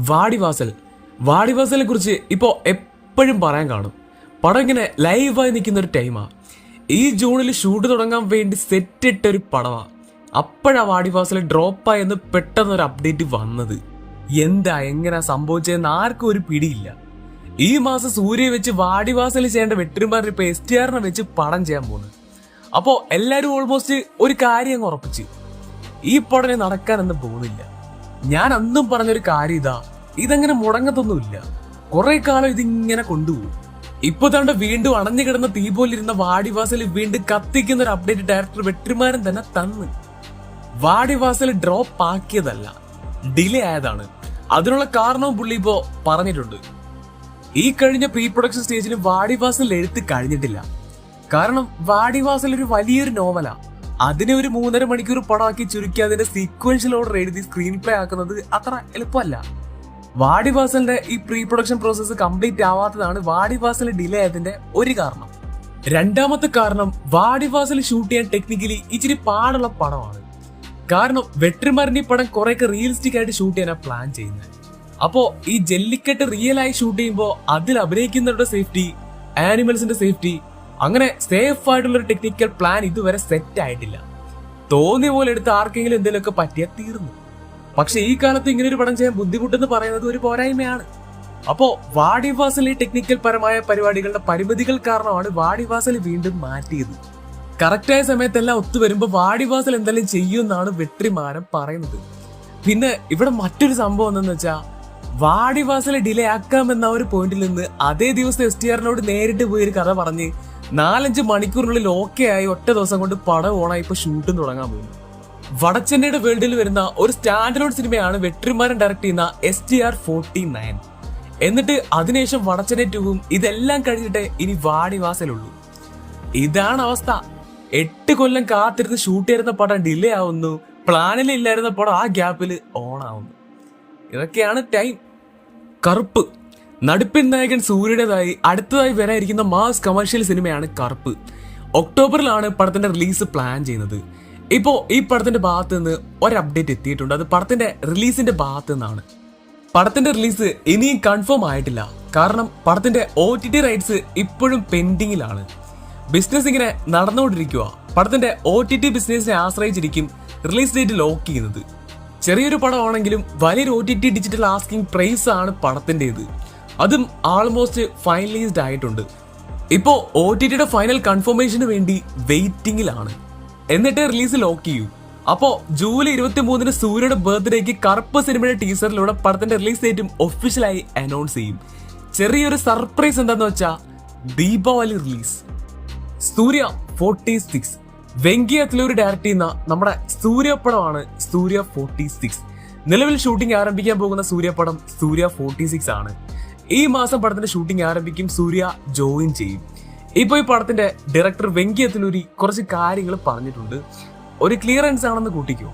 വാടിവാസൽ വാടിവാസലിനെ കുറിച്ച് ഇപ്പോൾ എപ്പോഴും പറയാൻ കാണും. പടം ഇങ്ങനെ ലൈവായി നിൽക്കുന്ന ഒരു ടൈമാ. ഈ ജൂണിൽ ഷൂട്ട് തുടങ്ങാൻ വേണ്ടി സെറ്റ് ഇട്ട ഒരു പടമാ. അപ്പോഴാ വാടിവാസൽ ഡ്രോപ്പായെന്ന് പെട്ടെന്നൊരു അപ്ഡേറ്റ് വന്നത്. എങ്ങനെയാ സംഭവിച്ചതെന്ന് ആർക്കും ഒരു പിടിയില്ല. ഈ മാസം സൂര്യ വെച്ച് വാടിവാസൽ ചെയ്യേണ്ട വെട്ടിമാരൻ ഇപ്പൊ STR വെച്ച് പടം ചെയ്യാൻ പോകുന്നത്. അപ്പോ എല്ലാരും ഓൾമോസ്റ്റ് ഒരു കാര്യം അങ്ങ് ഉറപ്പിച്ച്, ഈ പടനെ നടക്കാനൊന്നും പോകുന്നില്ല. ഞാൻ അന്നും പറഞ്ഞൊരു കാര്യം ഇതങ്ങനെ മുടങ്ങത്തൊന്നുമില്ല. കുറെ കാലം ഇതിങ്ങനെ കൊണ്ടുപോകും. ഇപ്പൊ താണ്ട് വീണ്ടും അണഞ്ഞു കിടന്ന തീ പോലിരുന്ന വാടിവാസൽ വീണ്ടും കത്തിക്കുന്ന ഒരു അപ്ഡേറ്റ് ഡയറക്ടർ വെട്ടിമാരൻ തന്നെ തന്ന്. വാടിവാസൽ ഡ്രോപ്പ് ആക്കിയതല്ല, ഡിലേ ആയതാണ്. അതിനുള്ള കാരണവും പുള്ളി ഇപ്പോ പറഞ്ഞിട്ടുണ്ട്. ഈ കഴിഞ്ഞ പ്രീ പ്രൊഡക്ഷൻ സ്റ്റേജിൽ വാടിവാസൽ എഴുത്ത് കഴിഞ്ഞിട്ടില്ല. കാരണം വാടിവാസൽ ഒരു വലിയൊരു നോവലാ. അതിനെ ഒരു 3.5 മണിക്കൂർ പടമാക്കി ചുരുക്കി അതിന്റെ സീക്വൻഷ്യൽ ഓർഡർ എഴുതി സ്ക്രീൻ പ്ലേ ആക്കുന്നത് അത്ര എളുപ്പമല്ല. വാടിവാസലിന്റെ ഈ പ്രീ പ്രൊഡക്ഷൻ പ്രോസസ്സ് കംപ്ലീറ്റ് ആവാത്തതാണ് വാടിവാസൽ ഡിലേ ആയതിന്റെ ഒരു കാരണം. രണ്ടാമത്തെ കാരണം, വാടിവാസൽ ഷൂട്ട് ചെയ്യാൻ ടെക്നിക്കലി ഇച്ചിരി പാടുള്ള പടമാണ്. കാരണം വെട്ടിമാരൻ ഈ പടം കുറെയൊക്കെ റിയലിസ്റ്റിക് ആയിട്ട് ഷൂട്ട് ചെയ്യാനാണ് പ്ലാൻ ചെയ്യുന്നത്. അപ്പോ ഈ ജെല്ലിക്കെട്ട് റിയൽ ആയി ഷൂട്ട് ചെയ്യുമ്പോൾ അതിൽ അഭിനയിക്കുന്നവരുടെ സേഫ്റ്റി, ആനിമൽസിന്റെ സേഫ്റ്റി, അങ്ങനെ സേഫ് ആയിട്ടുള്ള ഒരു ടെക്നിക്കൽ പ്ലാൻ ഇതുവരെ സെറ്റ് ആയിട്ടില്ല. തോന്നിയ പോലെ എടുത്ത് ആർക്കെങ്കിലും എന്തെങ്കിലുമൊക്കെ പറ്റിയാൽ തീർന്നു. പക്ഷെ ഈ കാലത്ത് ഇങ്ങനെ ഒരു പടം ചെയ്യാൻ ബുദ്ധിമുട്ടെന്ന് പറയുന്നത് ഒരു പോരായ്മയാണ്. അപ്പോ വാടിവാസൽ ഈ ടെക്നിക്കൽ പരമായ പരിപാടികളുടെ പരിമിതികൾ കാരണമാണ് വാടിവാസൽ വീണ്ടും മാറ്റിയത്. കറക്റ്റായ സമയത്തെല്ലാം ഒത്തുവരുമ്പോ വാടിവാസൽ എന്തെങ്കിലും ചെയ്യുമെന്നാണ് വെട്ടിമാരൻ പറയുന്നത്. പിന്നെ ഇവിടെ മറ്റൊരു സംഭവം എന്തെന്ന് വെച്ചാൽ, വാടിവാസൽ ഡിലേ ആക്കാമെന്ന ഒരു പോയിന്റിൽ നിന്ന് അതേ ദിവസം STR നേരിട്ട് പോയി ഒരു കഥ പറഞ്ഞ് 4-5 മണിക്കൂറിനുള്ളിൽ ഓക്കെ ആയി ഒറ്റ ദിവസം കൊണ്ട് പടം ഓണായി ഇപ്പൊ ഷൂട്ടും തുടങ്ങാൻ പോകുന്നു. വടച്ചെന്നൈയുടെ വേൾഡിൽ വരുന്ന ഒരു സ്റ്റാൻഡേർഡ് സിനിമയാണ് വെട്ടിമാരൻ ഡയറക്ട് ചെയ്യുന്ന STR49. എന്നിട്ട് അതിനുശേഷം വടച്ചെന്നൈ 2-ഉം ഇതെല്ലാം കഴിഞ്ഞിട്ട് ഇനി വാടിവാസലുള്ളൂ. ഇതാണ് അവസ്ഥ. 8 കൊല്ലം കാത്തിരുന്ന് ഷൂട്ട് ചെയ്യുന്ന പടം ഡിലേ ആവുന്നു, പ്ലാനിലില്ലായിരുന്ന പടം ആ ഗ്യാപ്പിൽ ഓണാവുന്നു. ഇതൊക്കെയാണ് ടൈം. കറുപ്പ്, നടുപ്പിൻ നായകൻ സൂര്യയുടേതായി അടുത്തതായി വരാനിരിക്കുന്ന മാസ് കമേഴ്ഷ്യൽ സിനിമയാണ് കറുപ്പ്. ഒക്ടോബറിലാണ് പടത്തിന്റെ റിലീസ് പ്ലാൻ ചെയ്യുന്നത്. ഇപ്പോ ഈ പടത്തിന്റെ ഭാഗത്ത് നിന്ന് ഒരു അപ്ഡേറ്റ് എത്തിയിട്ടുണ്ട്. അത് പടത്തിന്റെ റിലീസിന്റെ ഭാഗത്ത് നിന്നാണ്. പടത്തിന്റെ റിലീസ് ഇനിയും കൺഫേം ആയിട്ടില്ല. കാരണം പടത്തിന്റെ OTT റൈറ്റ്സ് ഇപ്പോഴും പെൻഡിങ്ങിലാണ്. ബിസിനസ് ഇങ്ങനെ നടന്നുകൊണ്ടിരിക്കുക. പടത്തിന്റെ OTT ബിസിനസിനെ ആശ്രയിച്ചിരിക്കും റിലീസ് ഡേറ്റ് ലോക്ക് ചെയ്യുന്നത്. ചെറിയൊരു പടമാണെങ്കിലും വലിയൊരു OTT ഡിജിറ്റൽ ആസ്കിംഗ് പ്രൈസ് ആണ് പടത്തിൻ്റെത്. അതും ആൾമോസ്റ്റ് ഫൈനലൈസ്ഡ് ആയിട്ടുണ്ട്. ഇപ്പോ OTTയുടെ ഫൈനൽ കൺഫർമേഷന് വേണ്ടി വെയിറ്റിംഗിലാണ്. എന്നിട്ട് റിലീസ് ലോക്ക് ചെയ്യൂ. അപ്പോ ജൂലൈ 23 സൂര്യയുടെ ബർത്ത്ഡേക്ക് കറുപ്പ് സിനിമയുടെ ടീസറിലൂടെ പടത്തിന്റെ റിലീസ് ഡേറ്റും ഒഫീഷ്യലായി അനൗൺസ് ചെയ്യും. ചെറിയൊരു സർപ്രൈസ് എന്താന്ന് വെച്ചാ, ദീപാവലി റിലീസ്. സൂര്യ 46 വെങ്കി അത്ലൂരി ഡയറക്ട് ചെയ്യുന്ന നമ്മുടെ സൂര്യ പടമാണ് സൂര്യ 46. നിലവിൽ ഷൂട്ടിംഗ് ആരംഭിക്കാൻ പോകുന്ന സൂര്യ പടം സൂര്യ 46 ആണ്. ഈ മാസം പടത്തിന്റെ ഷൂട്ടിംഗ് ആരംഭിക്കും. സൂര്യ ജോയിൻ ചെയ്യും. ഇപ്പൊ ഈ പടത്തിന്റെ ഡയറക്ടർ വെങ്കി അത്ലൂരി കുറച്ച് കാര്യങ്ങൾ പറഞ്ഞിട്ടുണ്ട്. ഒരു ക്ലിയറൻസ് ആണെന്ന് കൂട്ടിക്കോ.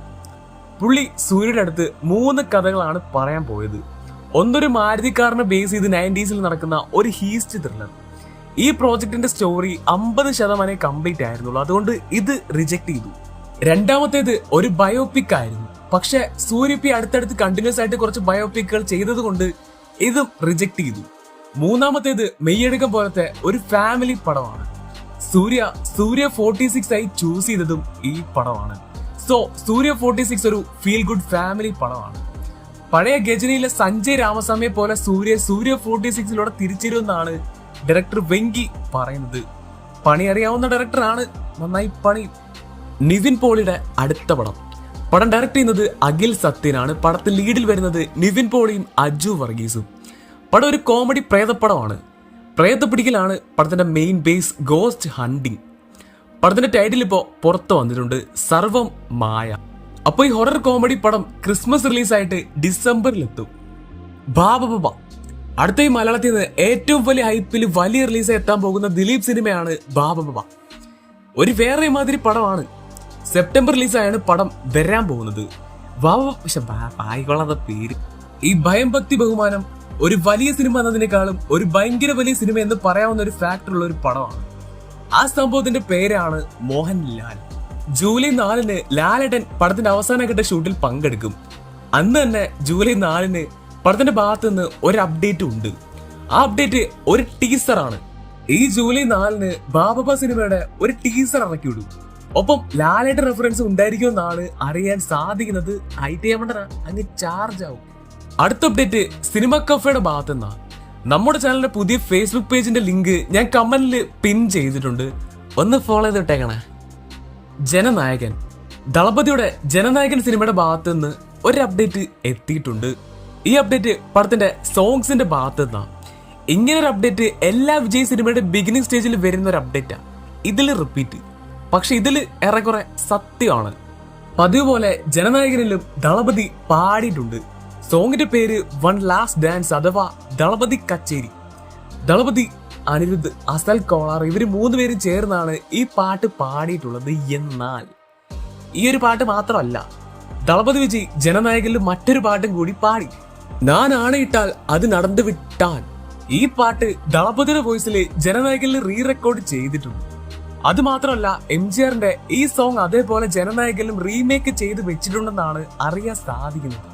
പുള്ളി സൂര്യയുടെ അടുത്ത് 3 കഥകളാണ് പറയാൻ പോയത്. ഒന്നൊരു മാരുതിക്കാരനെ ബേസ് ചെയ്ത് 90s നടക്കുന്ന ഒരു ഹീസ്റ്റ് ത്രില്ലർ. ഈ പ്രോജക്റ്റിന്റെ സ്റ്റോറി 50% കംപ്ലീറ്റ് ആയിരുന്നുള്ളൂ. അതുകൊണ്ട് ഇത് റിജക്ട് ചെയ്തു. രണ്ടാമത്തേത് ഒരു ബയോപിക് ആയിരുന്നു. പക്ഷെ സൂര്യ അടുത്തടുത്ത് കണ്ടിന്യൂസ് ആയിട്ട് കുറച്ച് ബയോപിക്കുകൾ ചെയ്തത് കൊണ്ട് ഇതും റിജക്ട് ചെയ്തു. മൂന്നാമത്തേത് മെയ്യടുക്കം പോലത്തെ ഒരു ഫാമിലി പടമാണ്. സൂര്യ 46 ആയി ചൂസ് ചെയ്തതും ഈ പടമാണ്. സോ സൂര്യ 46 ഒരു ഫീൽ ഗുഡ് ഫാമിലി പടമാണ്. പഴയ ഗജനിയിലെ സഞ്ജയ് രാമസ്വാമിയെ പോലെ സൂര്യ 46 തിരിച്ചിരുമെന്നാണ് ഡയറക്ടർ വെങ്കി പറയുന്നത്. പണി അറിയാവുന്ന ഡയറക്ടറാണ്, നന്നായി പണി. നിവിൻ പോളിയുടെ അടുത്ത പടം ഡയറക്ട് ചെയ്യുന്നത് അഖിൽ സത്യനാണ്. പടത്തിൽ ലീഡിൽ വരുന്നത് നിവിൻ പോളിയും അജു വർഗീസും. പടം ഒരു കോമഡി പ്രേതപ്പടമാണ്. പ്രേതപ്പിടിക്കലാണ് പടത്തിന്റെ മെയിൻ ബേസ്. Ghost hunting. പടത്തിന്റെ ടൈറ്റിൽ ഇപ്പോ പുറത്തു വന്നിട്ടുണ്ട്, സർവം മായ. അപ്പൊ ഈ ഹൊറർ കോമഡി പടം ക്രിസ്മസ് റിലീസായിട്ട് ഡിസംബറിലെത്തും. ബാബ അടുത്ത ഈ മലയാളത്തിൽ നിന്ന് ഏറ്റവും വലിയ ഹൈപ്പിൽ വലിയ റിലീസായി എത്താൻ പോകുന്ന ദിലീപ് സിനിമയാണ് ബാബ. ഒരു വേറെ മാതിരി പടമാണ്. സെപ്റ്റംബർ റിലീസായാണ് പടം വരാൻ പോകുന്നത്. വായിക്കൊള്ളാത്ത പേര്. ഈ ഭയം ഭക്തി ബഹുമാനം ഒരു വലിയ സിനിമ എന്നതിനേക്കാളും ഒരു ഭയങ്കര വലിയ സിനിമ എന്ന് പറയാവുന്ന ഒരു ഫാക്ടർ ഉള്ള ഒരു പടമാണ്. ആ സംഭവത്തിന്റെ പേരാണ് മോഹൻലാൽ. ജൂലൈ 4 ലാലേട്ടൻ പടത്തിന്റെ അവസാനഘട്ട ഷൂട്ടിൽ പങ്കെടുക്കും. അന്ന് തന്നെ ജൂലൈ 4 പടത്തിന്റെ ഭാഗത്ത് നിന്ന് ഒരു അപ്ഡേറ്റ് ഉണ്ട്. ആ അപ്ഡേറ്റ് ഒരു ടീസറാണ്. ഈ ജൂലൈ 4 ബാബാ സിനിമയുടെ ഒരു ടീസർ ഇറക്കി വിടും. ഒപ്പം ലാലേട്ടൻ റെഫറൻസ് ഉണ്ടായിരിക്കുമെന്നാണ് അറിയാൻ സാധിക്കുന്നത്. അങ്ങ് ചാർജ് ആവും. അടുത്ത അപ്ഡേറ്റ് സിനിമ കഫേയുടെ ഭാഗത്തുനിന്നാ. നമ്മുടെ ചാനലിന്റെ പുതിയ ഫേസ്ബുക്ക് പേജിന്റെ ലിങ്ക് ഞാൻ കമന്റിൽ പിൻ ചെയ്തിട്ടുണ്ട്, ഒന്ന് ഫോളോ ചെയ്തിട്ടേക്കണേ. ജനനായകൻ ദളപതിയുടെ ജനനായകൻ സിനിമയുടെ ഭാഗത്ത് നിന്ന് ഒരു അപ്ഡേറ്റ് എത്തിയിട്ടുണ്ട്. ഈ അപ്ഡേറ്റ് പടത്തിന്റെ സോങ്സിന്റെ ഭാഗത്ത് നിന്നാ. ഇങ്ങനെ ഒരു അപ്ഡേറ്റ് എല്ലാ വിജയ് സിനിമയുടെ ബിഗിനിങ് സ്റ്റേജിൽ വരുന്ന ഒരു അപ്ഡേറ്റാ. ഇതിൽ റിപ്പീറ്റ്, പക്ഷെ ഇതിൽ ഏറെക്കുറെ സത്യമാണ്. പതിവ് പോലെ ജനനായകനിലും ദളപതി പാടിയിട്ടുണ്ട്. സോങ്ങിന്റെ പേര് വൺ ലാസ്റ്റ് ഡാൻസ് അഥവാ ദളപതി കച്ചേരി. ദളപതി, അനിരുദ്ധ്, അസൽ കോളാർ ഇവര് 3 പേരും ചേർന്നാണ് ഈ പാട്ട് പാടിയിട്ടുള്ളത്. എന്നാൽ ഈ ഒരു പാട്ട് മാത്രമല്ല, ദളപതി വിജയ് ജനനായകനിൽ മറ്റൊരു പാട്ടും കൂടി പാടി. ഞാൻ ആണയിട്ടാൽ അത് നടന്നു വിട്ടാൻ. ഈ പാട്ട് ദളപതിയുടെ വോയിസിൽ ജനനായകനിൽ റീ റെക്കോർഡ് ചെയ്തിട്ടുണ്ട്. അത് മാത്രമല്ല, MGRന്റെ ഈ സോങ് അതേപോലെ ജനനായകനിലും റീമേക്ക് ചെയ്ത് വെച്ചിട്ടുണ്ടെന്നാണ് അറിയാൻ സാധിക്കുന്നത്.